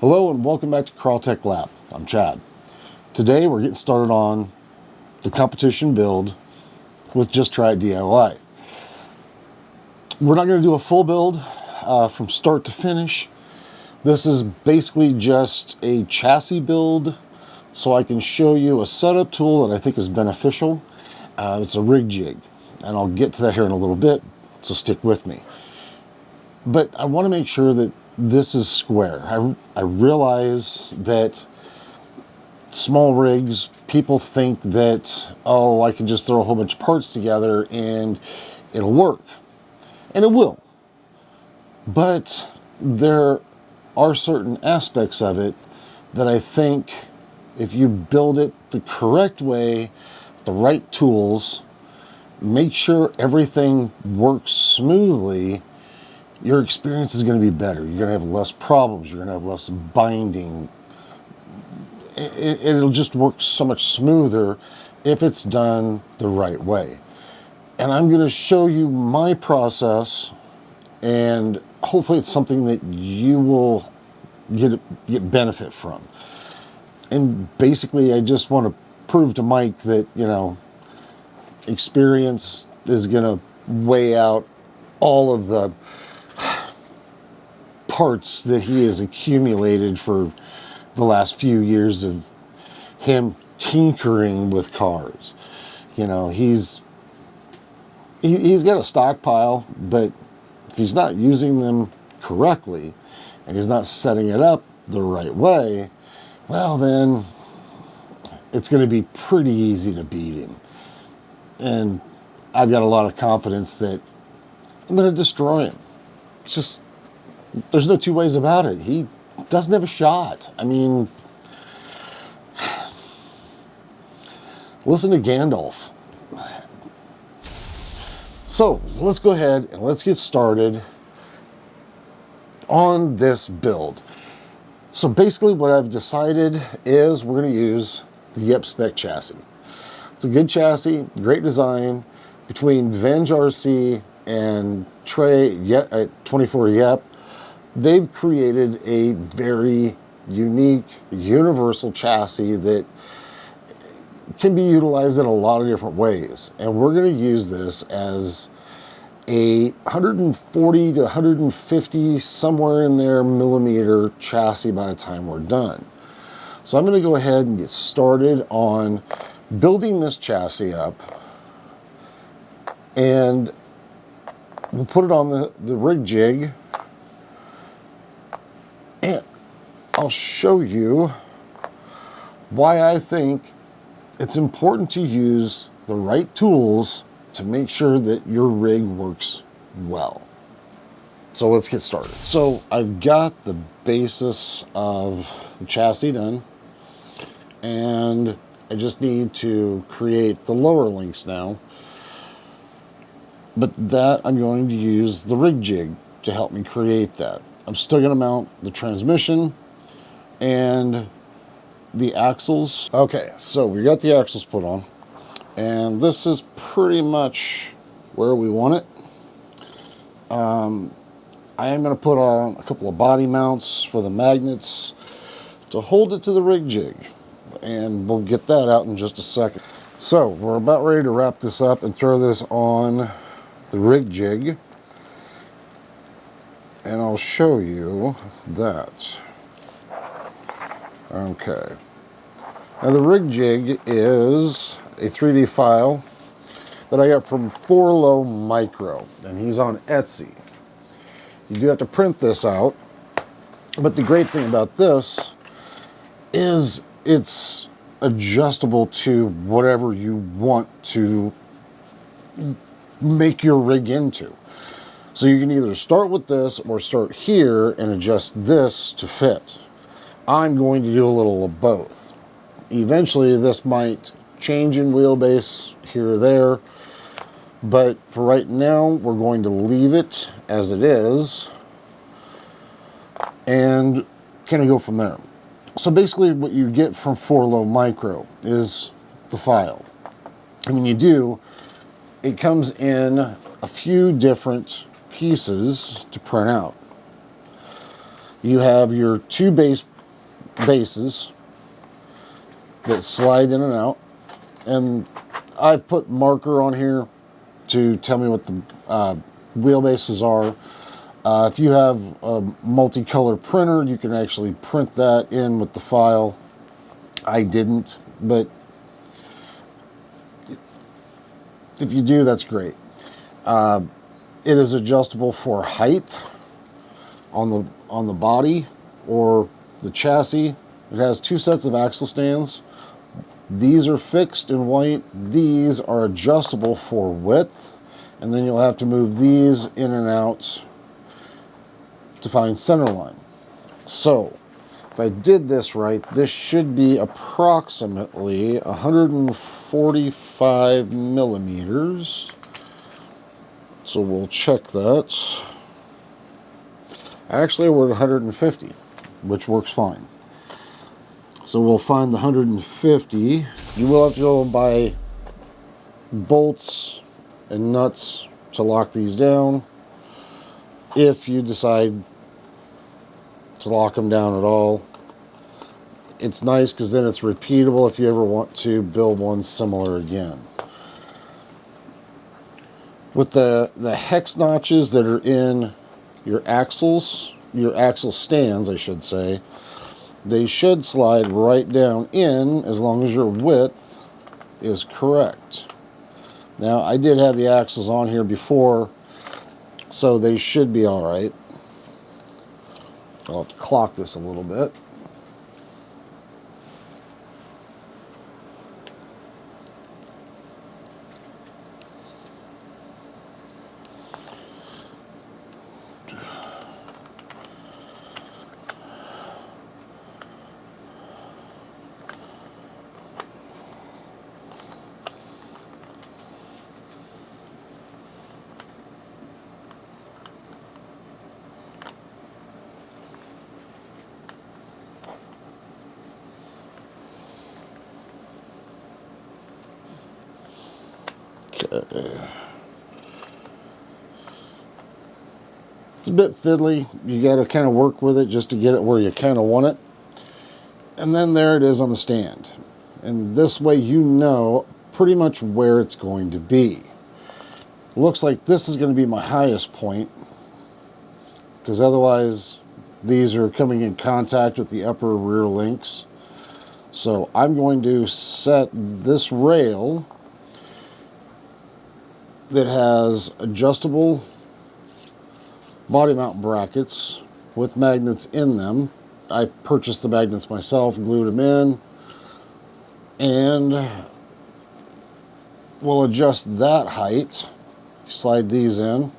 Hello and welcome back to Crawtech Lab. I'm Chad. Today we're getting started on the competition build with Just Try It DIY. We're not going to do a full build from start to finish. This is basically just a chassis build so I can show you a setup tool that I think is beneficial. It's a rig jig, and I'll get to that here in a little bit, so stick with me. But I want to make sure that this is square. I realize that small rigs, people think that, oh, I can just throw a whole bunch of parts together and it'll work. And it will. But there are certain aspects of it that I think if you build it the correct way, the right tools, make sure everything works smoothly, your experience is going to be better. You're going to have less problems. You're going to have less binding. It'll just work so much smoother if it's done the right way. And I'm going to show you my process, and hopefully it's something that you will get benefit from. And basically, I just want to prove to Mike that, you know, experience is going to weigh out all of the parts that he has accumulated for the last few years of him tinkering with cars. You know, he's got a stockpile, but if he's not using them correctly and he's not setting it up the right way, well, then it's going to be pretty easy to beat him. And I've got a lot of confidence that I'm going to destroy him. It's just, there's no two ways about it. He doesn't have a shot. I mean, listen to Gandalf. So let's go ahead and let's get started on this build. So basically what I've decided is we're going to use the Yep Spec chassis. It's a good chassis, great design. Between Venge RC and Trey 24 Yep, they've created a very unique, universal chassis that can be utilized in a lot of different ways. And we're going to use this as a 140 to 150, somewhere in there, millimeter chassis by the time we're done. So I'm going to go ahead and get started on building this chassis up, and we'll put it on the rig jig, and I'll show you why I think it's important to use the right tools to make sure that your rig works well. So let's get started. So I've got the basis of the chassis done, and I just need to create the lower links now. But that I'm going to use the rig jig to help me create that. I'm still going to mount the transmission and the axles. Okay, so we got the axles put on, and this is pretty much where we want it. I am going to put on a couple of body mounts for the magnets to hold it to the rig jig, and we'll get that out in just a second. So we're about ready to wrap this up and throw this on the rig jig, and I'll show you that. Okay. Now the rig jig is a 3D file that I got from Forlow Micro, and he's on Etsy. You do have to print this out, but the great thing about this is it's adjustable to whatever you want to make your rig into. So you can either start with this or start here and adjust this to fit. I'm going to do a little of both. Eventually this might change in wheelbase here or there, but for right now we're going to leave it as it is and kind of go from there. So basically what you get from Forlow Micro is the file. And when you do, it comes in a few different pieces to print out. You have your two bases that slide in and out, and I've put marker on here to tell me what the wheelbases are. If you have a multicolor printer, you can actually print that in with the file. I didn't, but if you do, that's great. It is adjustable for height on the body or the chassis. It has two sets of axle stands. These are fixed in white. These are adjustable for width, and then you'll have to move these in and out to find center line. So if I did this right, this should be approximately 145 millimeters. So we'll check that. Actually, we're at 150, which works fine. So we'll find the 150. You will have to go and buy bolts and nuts to lock these down if you decide to lock them down at all. It's nice because then it's repeatable if you ever want to build one similar again. With the hex notches that are in your axle stands, I should say, they should slide right down in as long as your width is correct. Now, I did have the axles on here before, so they should be all right. I'll have to clock this a little bit. It's a bit fiddly. You got to kind of work with it just to get it where you kind of want it. And then there it is on the stand. And this way you know pretty much where it's going to be. Looks like this is going to be my highest point, because otherwise these are coming in contact with the upper rear links. So I'm going to set this rail that has adjustable body mount brackets with magnets in them. I purchased the magnets myself, glued them in, and we'll adjust that height. Slide these in.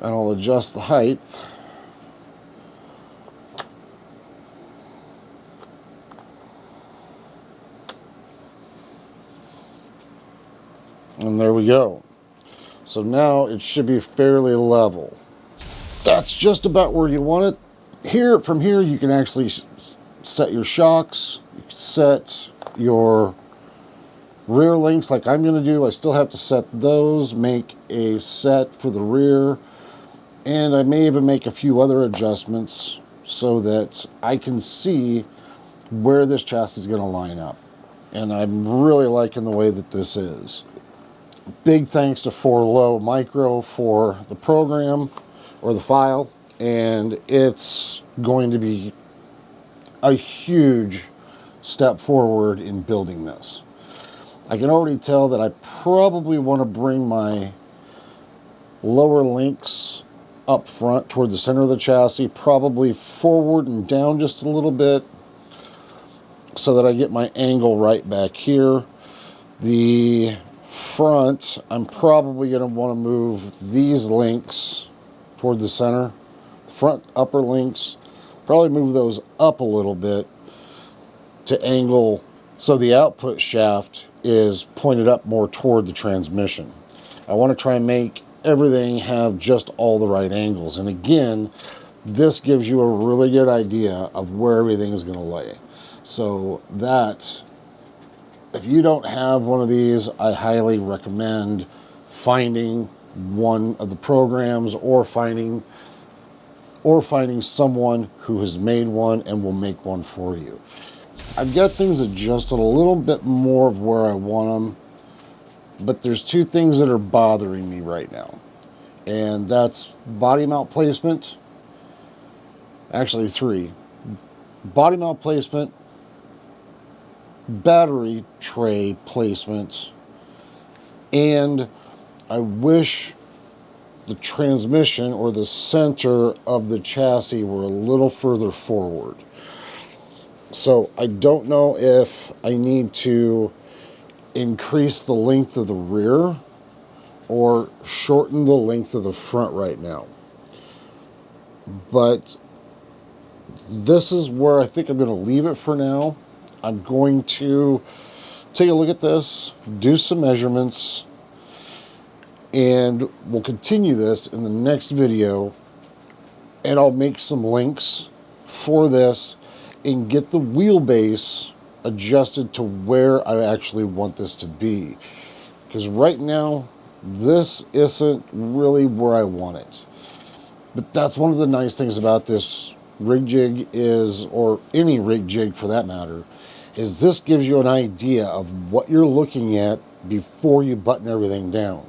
And I'll adjust the height. And there we go. So now it should be fairly level. That's just about where you want it. From here you can actually set your shocks, you can set your rear links like I'm going to do. I still have to set those, make a set for the rear, and I may even make a few other adjustments so that I can see where this chassis is going to line up. And I'm really liking the way that this is. Big thanks to 4Low Micro for the program or the file, and it's going to be a huge step forward in building this. I can already tell that I probably want to bring my lower links up front toward the center of the chassis, probably forward and down just a little bit so that I get my angle right back here. The front, I'm probably going to want to move these links toward the center. The front upper links, probably move those up a little bit to angle so the output shaft is pointed up more toward the transmission. I want to try and make everything have just all the right angles. And again, this gives you a really good idea of where everything is going to lay. So that, if you don't have one of these, I highly recommend finding one of the programs or finding someone who has made one and will make one for you. I've got things adjusted a little bit more of where I want them, but there's two things that are bothering me right now, and that's body mount placement. Actually, three. Body mount placement, battery tray placement, and I wish the transmission or the center of the chassis were a little further forward. So I don't know if I need to increase the length of the rear or shorten the length of the front right now. But this is where I think I'm going to leave it for now. I'm going to take a look at this, do some measurements, and we'll continue this in the next video, and I'll make some links for this and get the wheelbase adjusted to where I actually want this to be. Because right now, this isn't really where I want it. But that's one of the nice things about this rig jig is, or any rig jig for that matter, is this gives you an idea of what you're looking at before you button everything down.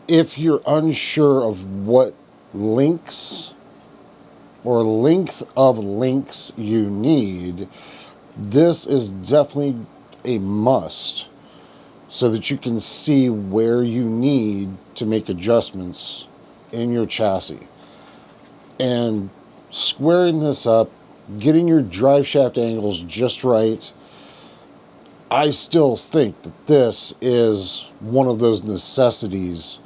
If you're unsure of what links or length of links you need, this is definitely a must so that you can see where you need to make adjustments in your chassis. And squaring this up, getting your drive shaft angles just right, I still think that this is one of those necessities.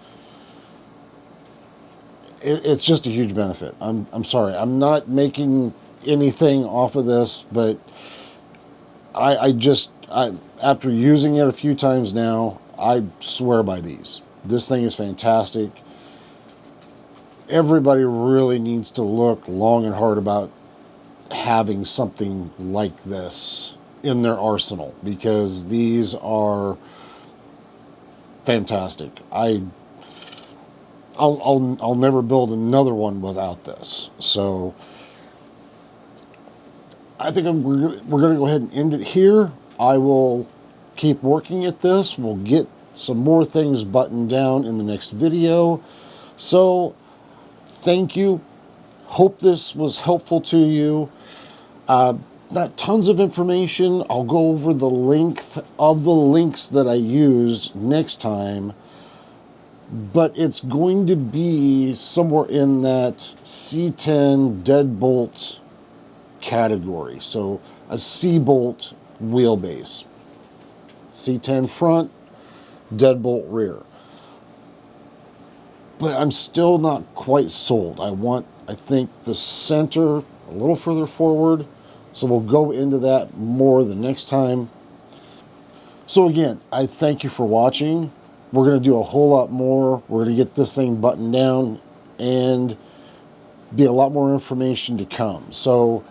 It's just a huge benefit. I'm sorry, I'm not making anything off of this, but I after using it a few times now, I swear by these. This thing is fantastic. Everybody really needs to look long and hard about having something like this in their arsenal, because these are fantastic. I'll never build another one without this. So I think we're going to go ahead and end it here. I will keep working at this. We'll get some more things buttoned down in the next video. So thank you. Hope this was helpful to you. Not tons of information. I'll go over the length of the links that I used next time, but it's going to be somewhere in that C10 deadbolt category. So a C-bolt wheelbase. C10 front, deadbolt rear. But I'm still not quite sold. I think the center a little further forward. So we'll go into that more the next time. So again, I thank you for watching. We're going to do a whole lot more. We're going to get this thing buttoned down and be a lot more information to come. So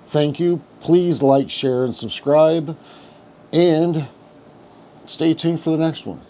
thank you. Please like, share, and subscribe. And stay tuned for the next one.